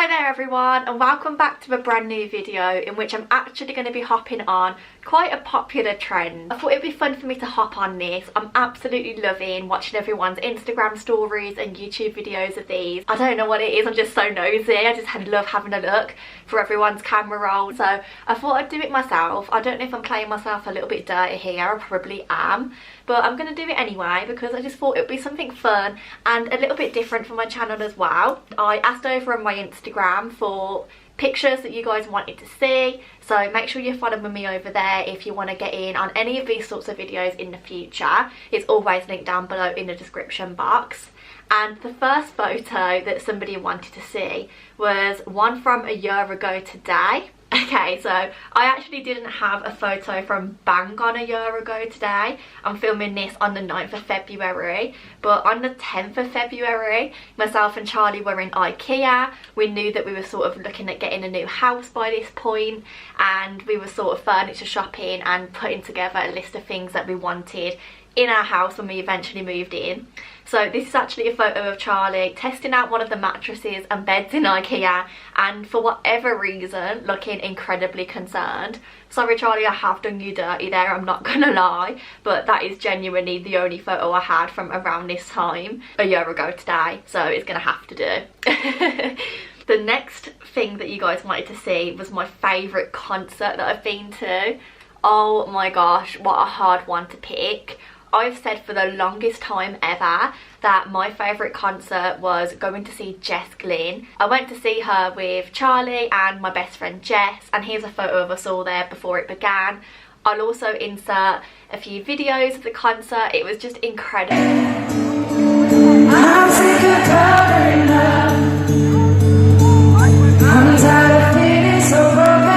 Hi there everyone, and welcome back to a brand new video in which I'm actually going to be hopping on quite a popular trend. I thought it'd be fun for me to hop on this. I'm absolutely loving watching everyone's Instagram stories and YouTube videos of these. I don't know what it is, I'm just so nosy. I just love having a look for everyone's camera roll. So I thought I'd do it myself. I don't know if I'm playing myself a little bit dirty here, I probably am. But I'm going to do it anyway because I just thought it would be something fun and a little bit different for my channel as well. I asked over on my Instagram for pictures that you guys wanted to see, so make sure you're following me over there if you want to get in on any of these sorts of videos in the future. It's always linked down below in the description box. And the first photo that somebody wanted to see was one from a year ago today. Okay, so I actually didn't have a photo from bang on a year ago today. I'm filming this on the 9th of February, but on the 10th of February, myself and Charlie were in IKEA. We knew that we were sort of looking at getting a new house by this point, and we were sort of furniture shopping and putting together a list of things that we wanted in our house when we eventually moved in. So this is actually a photo of Charlie testing out one of the mattresses and beds in IKEA, and for whatever reason looking incredibly concerned. Sorry Charlie, I have done you dirty there, I'm not gonna lie, but that is genuinely the only photo I had from around this time a year ago today, so it's gonna have to do. The next thing that you guys wanted to see was my favourite concert that I've been to. Oh my gosh, what a hard one to pick. I've said for the longest time ever that my favourite concert was going to see Jess Glynne. I went to see her with Charlie and my best friend Jess, and here's a photo of us all there before it began. I'll also insert a few videos of the concert. It was just incredible. I'm sick of covering up. I'm tired of feeling so broken.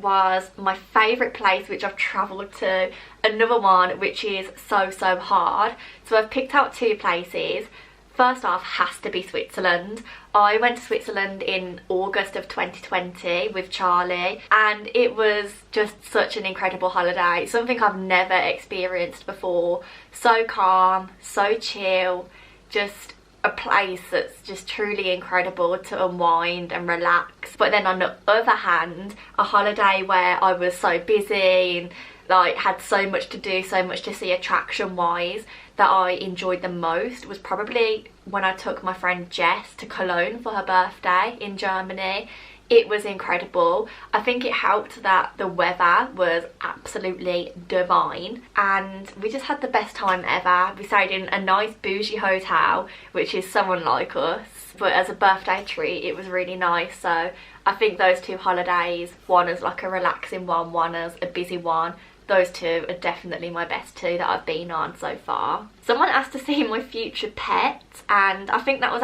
Was my favourite place which I've travelled to, another one which is so hard. So I've picked out two places. First off has to be Switzerland. I went to Switzerland in August of 2020 with Charlie, and it was just such an incredible holiday, something I've never experienced before. So calm, so chill, just a place that's just truly incredible to unwind and relax. But then on the other hand, a holiday where I was so busy and like had so much to do, so much to see attraction wise, that I enjoyed the most was probably when I took my friend Jess to Cologne for her birthday in Germany. It was incredible. I think it helped that the weather was absolutely divine and we just had the best time ever. We stayed in a nice bougie hotel, which is so unlike us, but as a birthday treat it was really nice. So I think those two holidays, one as like a relaxing one as a busy one, those two are definitely my best two that I've been on so far. Someone asked to see my future pet, and I think that was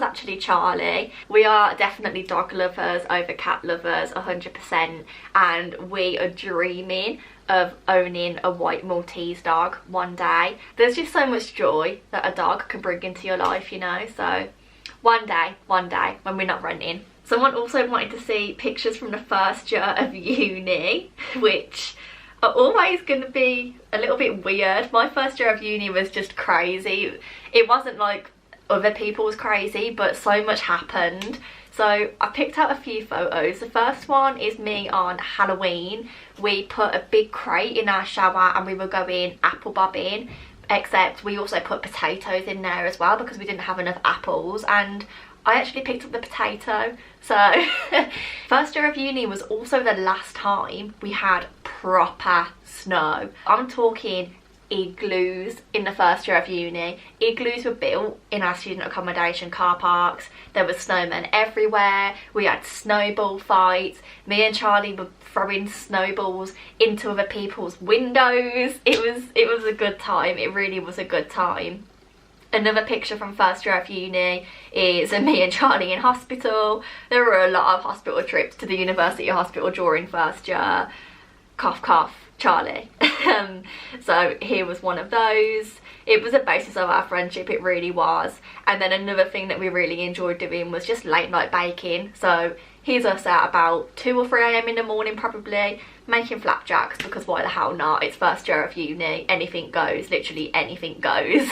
actually Charlie. We are definitely dog lovers over cat lovers, 100%, and we are dreaming of owning a white Maltese dog one day. There's just so much joy that a dog can bring into your life, you know, so one day when we're not running. Someone also wanted to see pictures from the first year of uni, which are always going to be a little bit weird. My first year of uni was just crazy. It wasn't like other people's crazy, but so much happened. So I picked out a few photos. The first one is me on Halloween. We put a big crate in our shower and we were going apple bobbing, except we also put potatoes in there as well because we didn't have enough apples, and I actually picked up the potato. So first year of uni was also the last time we had proper snow. I'm talking igloos in the first year of uni. Igloos were built in our student accommodation car parks. There were snowmen everywhere. We had snowball fights. Me and Charlie were throwing snowballs into other people's windows. It was a good time. It really was a good time. Another picture from first year of uni is me and Charlie in hospital. There were a lot of hospital trips to the university hospital during first year. Cough cough, Charlie. So here was one of those. It was a basis of our friendship, it really was. And then another thing that we really enjoyed doing was just late night baking. So Here's us at about 2 or 3 a.m. in the morning probably, making flapjacks, because why the hell not? It's first year of uni, anything goes, literally anything goes.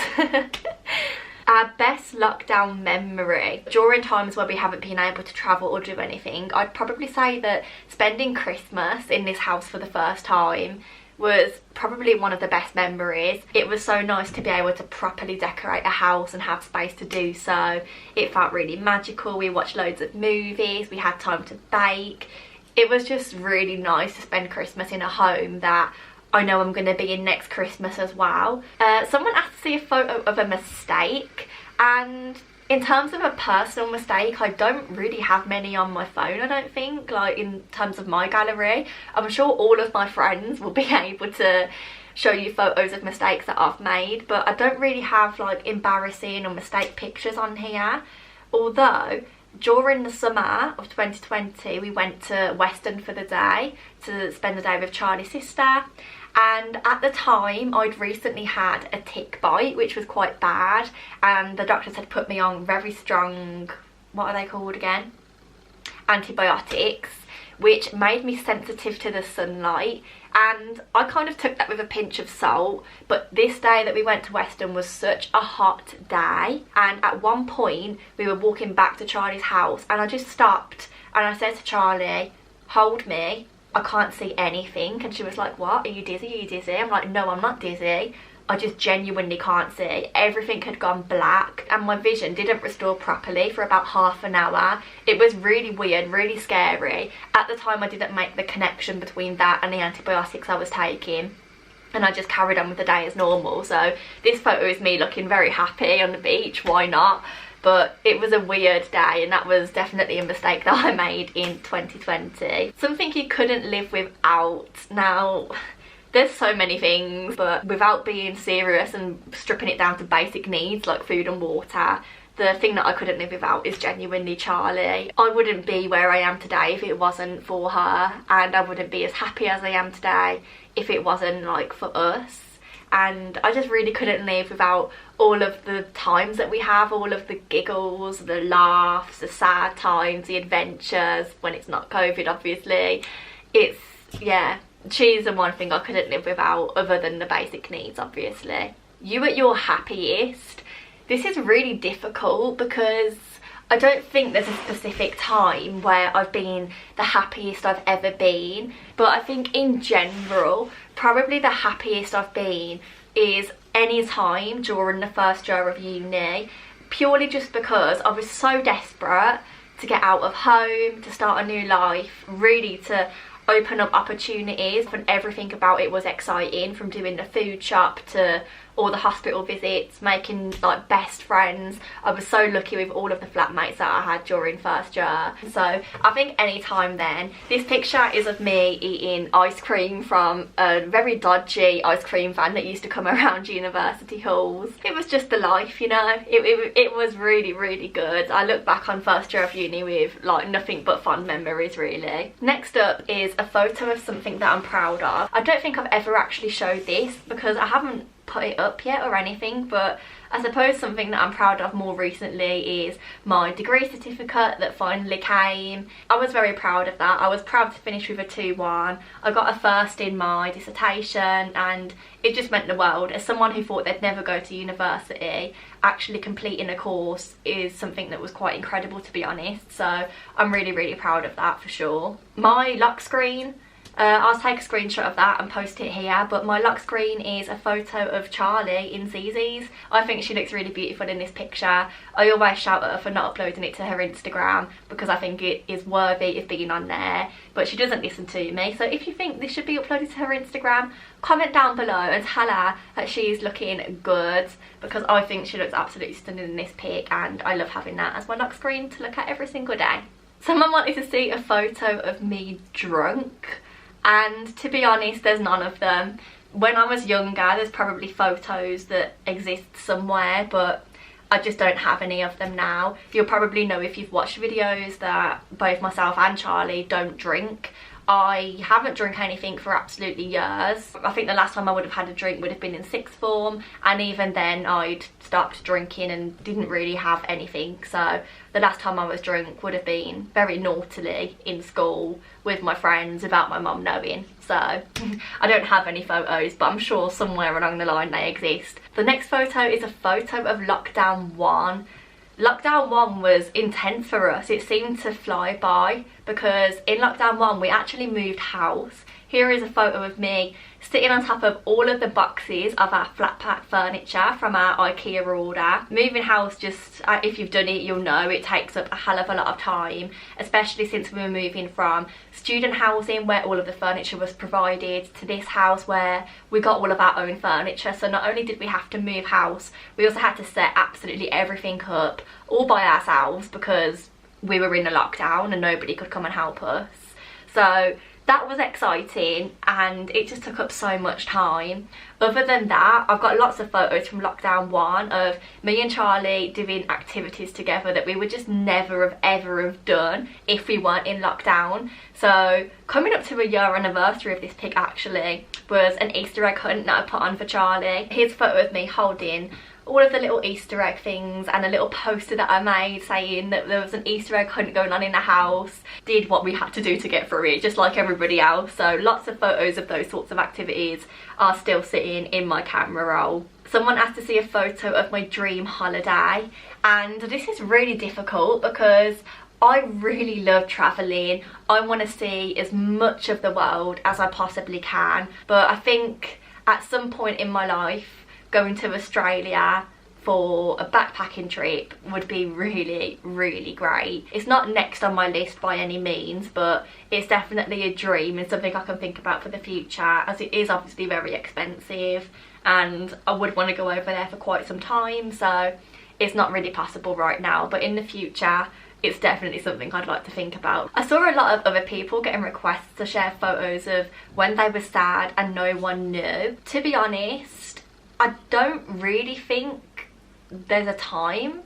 Our best lockdown memory. During times where we haven't been able to travel or do anything, I'd probably say that spending Christmas in this house for the first time was probably one of the best memories. It was so nice to be able to properly decorate a house and have space to do so. It felt really magical. We watched loads of movies, we had time to bake. It was just really nice to spend Christmas in a home that I know I'm going to be in next Christmas as well. Someone asked to see a photo of a mistake, and in terms of a personal mistake, I don't really have many on my phone, I don't think, like in terms of my gallery. I'm sure all of my friends will be able to show you photos of mistakes that I've made, but I don't really have like embarrassing or mistake pictures on here. Although during the summer of 2020 we went to Weston for the day to spend the day with Charlie's sister, and at the time I'd recently had a tick bite which was quite bad, and the doctors had put me on very strong, what are they called again, antibiotics, which made me sensitive to the sunlight, and I kind of took that with a pinch of salt. But this day that we went to Weston was such a hot day, and at one point we were walking back to Charlie's house and I just stopped and I said to Charlie, hold me, I can't see anything. And she was like, what, are you dizzy, are you dizzy? I'm like, no, I'm not dizzy, I just genuinely can't see. Everything had gone black and my vision didn't restore properly for about half an hour. It was really weird, really scary. At the time I didn't make the connection between that and the antibiotics I was taking, and I just carried on with the day as normal. So this photo is me looking very happy on the beach, why not? But it was a weird day, and that was definitely a mistake that I made in 2020. Something you couldn't live without. Now, there's so many things, but without being serious and stripping it down to basic needs like food and water, the thing that I couldn't live without is genuinely Charlie. I wouldn't be where I am today if it wasn't for her, and I wouldn't be as happy as I am today if it wasn't like for us. And I just really couldn't live without all of the times that we have, all of the giggles, the laughs, the sad times, the adventures, when it's not COVID obviously. It's, yeah, she's the one thing I couldn't live without other than the basic needs obviously. You at your happiest. This is really difficult because I don't think there's a specific time where I've been the happiest I've ever been, but I think in general probably the happiest I've been is any time during the first year of uni, purely just because I was so desperate to get out of home, to start a new life, really to open up opportunities, and everything about it was exciting, from doing the food shop to all the hospital visits, making like best friends. I was so lucky with all of the flatmates that I had during first year. So I think any time then. This picture is of me eating ice cream from a very dodgy ice cream van that used to come around university halls. It was just the life, you know. It was really, really good. I look back on first year of uni with like nothing but fond memories really. Next up is a photo of something that I'm proud of. I don't think I've ever actually showed this because I haven't put it up yet or anything, but I suppose something that I'm proud of more recently is my degree certificate that finally came. I was very proud of that. I was proud to finish with a 2-1. I got a first in my dissertation and it just meant the world. As someone who thought they'd never go to university, actually completing a course is something that was quite incredible, to be honest. So I'm really, really proud of that for sure. My lock screen, I'll take a screenshot of that and post it here, but my lock screen is a photo of Charlie in Zzz's. I think she looks really beautiful in this picture. I always shout at her for not uploading it to her Instagram because I think it is worthy of being on there, but she doesn't listen to me. So if you think this should be uploaded to her Instagram, comment down below and tell her that she's looking good, because I think she looks absolutely stunning in this pic and I love having that as my lock screen to look at every single day. Someone wanted to see a photo of me drunk, and to be honest, there's none of them. When I was younger, there's probably photos that exist somewhere, but I just don't have any of them now. You'll probably know if you've watched videos that both myself and Charlie don't drink. I haven't drunk anything for absolutely years. I think the last time I would have had a drink would have been in sixth form, and even then I'd stopped drinking and didn't really have anything. So the last time I was drunk would have been very naughtily in school with my friends without my mum knowing. So I don't have any photos, but I'm sure somewhere along the line they exist. The next photo is a photo of lockdown 1. Lockdown 1 was intense for us. It seemed to fly by because in lockdown 1 we actually moved house. Here is a photo of me sitting on top of all of the boxes of our flat pack furniture from our IKEA order. Moving house, just if you've done it, you'll know it takes up a hell of a lot of time, especially since we were moving from student housing where all of the furniture was provided to this house where we got all of our own furniture. So not only did we have to move house, we also had to set absolutely everything up all by ourselves because we were in a lockdown and nobody could come and help us. So that was exciting and it just took up so much time. Other than that, I've got lots of photos from lockdown 1 of me and Charlie doing activities together that we would just never have ever have done if we weren't in lockdown. So coming up to a year anniversary of this pic actually was an Easter egg hunt that I put on for Charlie. Here's a photo of me holding all of the little Easter egg things and a little poster that I made saying that there was an Easter egg hunt going on in the house. Did what we had to do to get through it, just like everybody else. So lots of photos of those sorts of activities are still sitting in my camera roll. Someone asked to see a photo of my dream holiday, and this is really difficult because I really love travelling. I want to see as much of the world as I possibly can, but I think at some point in my life going to Australia for a backpacking trip would be really, really great. It's not next on my list by any means, but it's definitely a dream and something I can think about for the future, as it is obviously very expensive and I would want to go over there for quite some time, so it's not really possible right now, but in the future it's definitely something I'd like to think about. I saw a lot of other people getting requests to share photos of when they were sad and no one knew. To be honest, I don't really think there's a time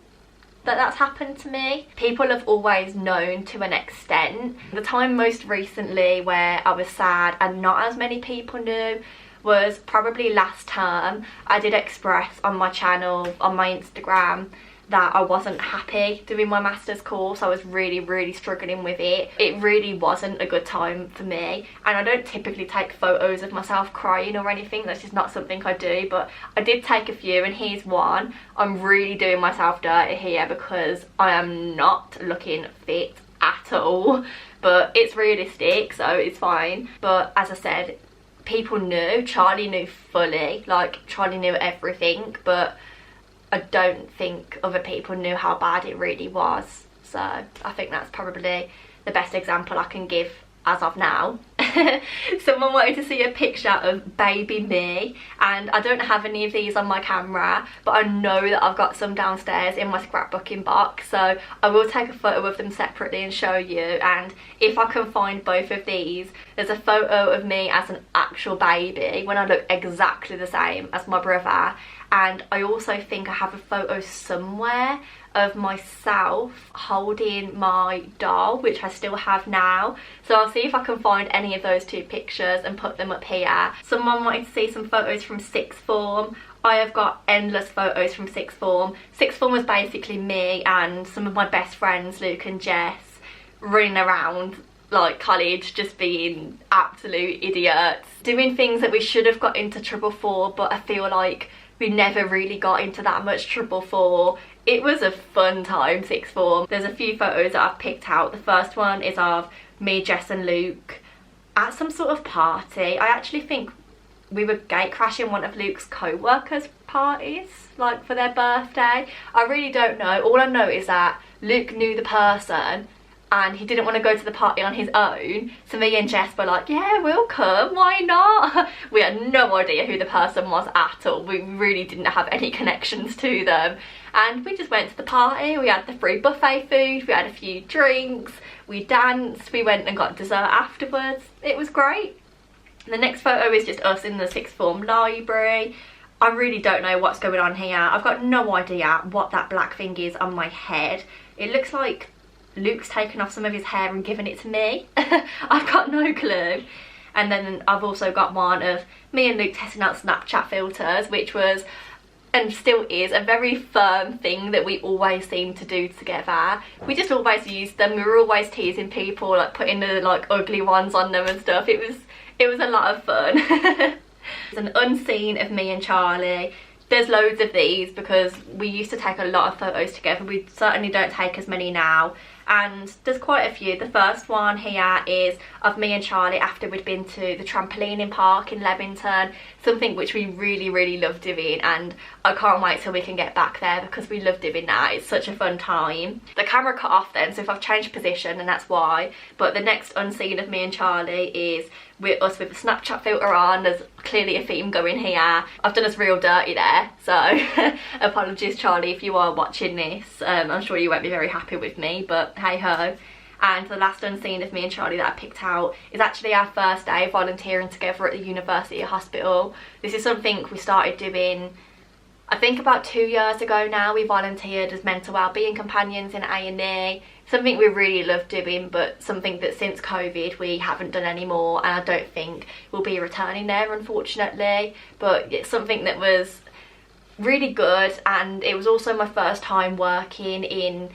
that that's happened to me. People have always known to an extent. The time most recently where I was sad and not as many people knew was probably last term. I did express on my channel, on my Instagram, that I wasn't happy doing my master's course. I was really struggling with it. It really wasn't a good time for me, and I don't typically take photos of myself crying or anything. That's just not something I do, but I did take a few, and here's one. I'm really doing myself dirty here because I am not looking fit at all, but it's realistic, so it's fine. But as I said, people knew. Charlie knew fully, like Charlie knew everything, but I don't think other people knew how bad it really was. So I think that's probably the best example I can give as of now. Someone wanted to see a picture of baby me, and I don't have any of these on my camera, but I know that I've got some downstairs in my scrapbooking box, so I will take a photo of them separately and show you. And if I can find both of these, there's a photo of me as an actual baby when I look exactly the same as my brother, and I also think I have a photo somewhere of myself holding my doll, which I still have now. So I'll see if I can find any of those two pictures and put them up here. Someone wanted to see some photos from sixth form. I have got endless photos from sixth form. Sixth form was basically me and some of my best friends, Luke and Jess, running around like college, just being absolute idiots, doing things that we should have got into trouble for, but I feel like we never really got into that much trouble for. It was a fun time, sixth form. There's a few photos that I've picked out. The first one is of me, Jess and Luke at some sort of party. I actually think we were gate crashing one of Luke's co-workers' parties, like for their birthday. I really don't know. All I know is that Luke knew the person and he didn't want to go to the party on his own, so me and Jess were like, yeah, we'll come, why not? We had no idea who the person was at all. We really didn't have any connections to them, and we just went to the party. We had the free buffet food, we had a few drinks, we danced, we went and got dessert afterwards. It was great. The next photo is just us in the sixth form library. I really don't know what's going on here. I've got no idea what that black thing is on my head. It looks like Luke's taken off some of his hair and given it to me. I've got no clue. And then I've also got one of me and Luke testing out Snapchat filters, which was and still is a very firm thing that we always seem to do together. We just always used them. We were always teasing people, like putting the like ugly ones on them and stuff. It was a lot of fun. There's an unseen of me and Charlie. There's loads of these because we used to take a lot of photos together. We certainly don't take as many now, and there's quite a few. The first one here is of me and Charlie after we'd been to the trampolining park in Leamington, something which we really love doing, and I can't wait till we can get back there because we love doing that. It's such a fun time. The camera cut off then, so if I've changed position, and that's why. But the next unseen of me and Charlie is with us with a Snapchat filter on. There's clearly a theme going here. I've done us real dirty there, so apologies Charlie if you are watching this. I'm sure you won't be very happy with me, but hey ho. And the last unseen of me and Charlie that I picked out is actually our first day volunteering together at the University Hospital. This is something we started doing, I think about 2 years ago now. We volunteered as mental wellbeing companions in A&E. Something we really love doing, but something that since COVID we haven't done anymore, and I don't think we'll be returning there unfortunately. But it's something that was really good, and it was also my first time working in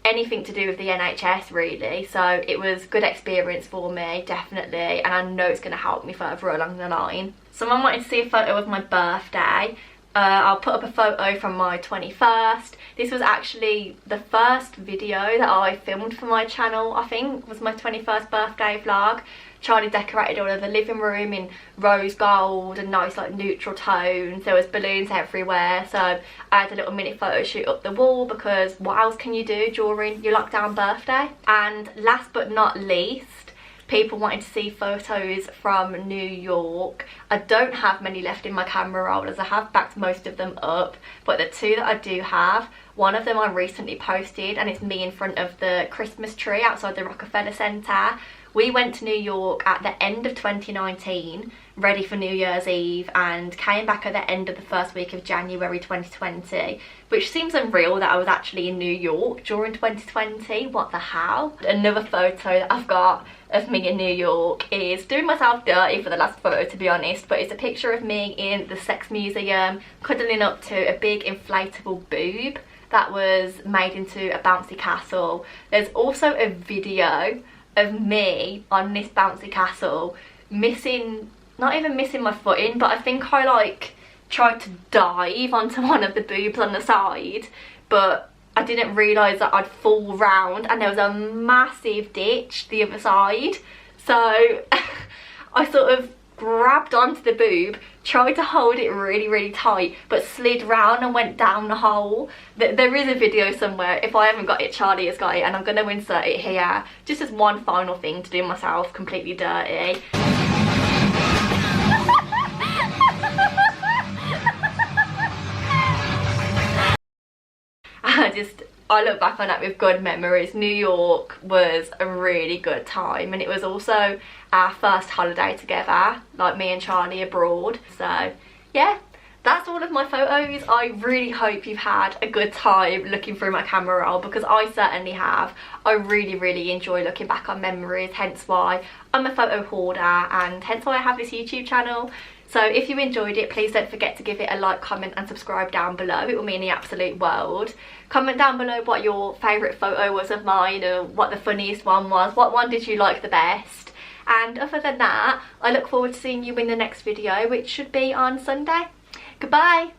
anything to do with the NHS really, so it was a good experience for me, definitely, and I know it's going to help me further along the line. Someone wanted to see a photo of my birthday. I'll put up a photo from my 21st. This was actually the first video that I filmed for my channel, I think, was my 21st birthday vlog. Charlie decorated all of the living room in rose gold and nice like neutral tones. There was balloons everywhere, so I had a little mini photo shoot up the wall because what else can you do during your lockdown birthday? And last but not least, people wanting to see photos from New York. I don't have many left in my camera roll as I have backed most of them up, but the two that I do have, one of them I recently posted and it's me in front of the Christmas tree outside the Rockefeller Center. We went to New York at the end of 2019, ready for New Year's Eve, and came back at the end of the first week of January 2020, which seems unreal that I was actually in New York during 2020. What the hell? Another photo that I've got of me in New York is doing myself dirty for the last photo, to be honest, but it's a picture of me in the sex museum cuddling up to a big inflatable boob that was made into a bouncy castle. There's also a video of me on this bouncy castle missing, not even missing my footing, but I think I like tried to dive onto one of the boobs on the side, but I didn't realise that I'd fall round and there was a massive ditch the other side, so I sort of grabbed onto the boob, tried to hold it really tight, but slid round and went down the hole. There is a video somewhere. If I haven't got it, Charlie has got it, and I'm going to insert it here just as one final thing to do myself completely dirty. I look back on that with good memories. New York was a really good time, and it was also our first holiday together, like me and Charlie abroad. So yeah, that's all of my photos. I really hope you've had a good time looking through my camera roll, because I certainly have. I really enjoy looking back on memories, hence why I'm a photo hoarder and hence why I have this YouTube channel. So if you enjoyed it, please don't forget to give it a like, comment and subscribe down below. It will mean the absolute world. Comment down below what your favourite photo was of mine, or what the funniest one was. What one did you like the best? And other than that, I look forward to seeing you in the next video, which should be on Sunday. Goodbye!